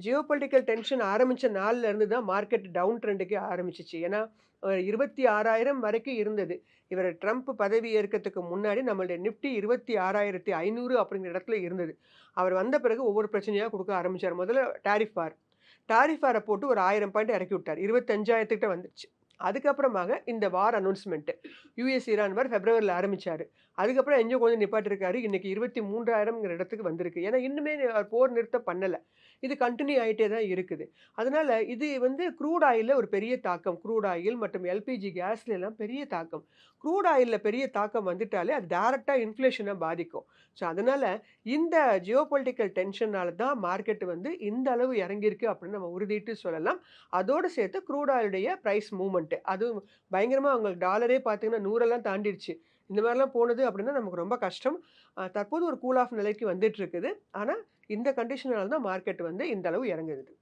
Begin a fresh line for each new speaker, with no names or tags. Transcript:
Geopolitical tension ஆரம்பிச்ச நாள்ல இருந்து தான் மார்க்கெட் டவுன் ட்ரெண்டுக்கே ஆரம்பிச்சுச்சு. ஏன்னா, 26,000 வரைக்கும் இருந்தது. இவரு ட்ரம்ப் பதவி ஏற்கறதுக்கு முன்னாடி நம்மளுடைய நிஃப்டி 26,500 அப்படிங்கிற இடத்துல இருந்தது. அவர் வந்த பிறகு ஒவ்வொரு பிரச்சனையா குடுக்க ஆரம்பிச்சாரு. முதல்ல டாரிஃப் வார். டாரிஃப் வார போட்டு ஒரு 1000 பாயிண்ட் இறக்கி விட்டாரு. 25,000 கிட்ட வந்துருச்சு. அதுக்கப்புறமாக இந்த வார் அனவுன்ஸ்மென்ட். யுஎஸ் ஈரான் வார் பிப்ரவரில ஆரம்பிச்சாரு. அதுக்கப்புறம் எங்கேயோ கொஞ்சம் நிப்பாட்டிருக்காரு. இன்னைக்கு 23,000ங்கிற இடத்துக்கு வந்திருக்கு. ஏன்னா இன்னுமே போர் நிறுத்தம் பண்ணல. இது கன்டின்யூ ஆயிட்டே தான் இருக்குது. அதனால இது வந்து க்ரூட் ஆயில்ல ஒரு பெரிய தாக்கம். க்ரூட் ஆயில் மற்றும் எல்பிஜி கேஸ்ல எல்லாம் பெரிய தாக்கம். க்ரூட் ஆயில்ல பெரிய தாக்கம் வந்துட்டாலே அது டைரக்ட்டா இன்ஃப்ளேஷன பாதிக்கும். ஸோ அதனால இந்த ஜியோபொலிட்டிக்கல் டென்ஷனால தான் மார்க்கெட் வந்து இந்த அளவு இறங்கியிருக்கு அப்படின்னு நம்ம உறுதிட்டு சொல்லலாம். அதோடு சேர்த்து க்ரூட் ஆயிலுடைய பிரைஸ் மூவ்மெண்ட். அதுவும் பயங்கரமா உங்களுக்கு டாலரே பார்த்தீங்கன்னா 100 தாண்டிருச்சு. இந்த மாரிலாம் போனது அப்படின்னா நமக்கு ரொம்ப கஷ்டம். தற்போது ஒரு கூல் ஆஃப் நிலைக்கு வந்துட்டு இருக்குது. ஆனா இந்த கண்டிஷனால தான் மார்க்கெட் வந்து இந்த அளவு இறங்குது.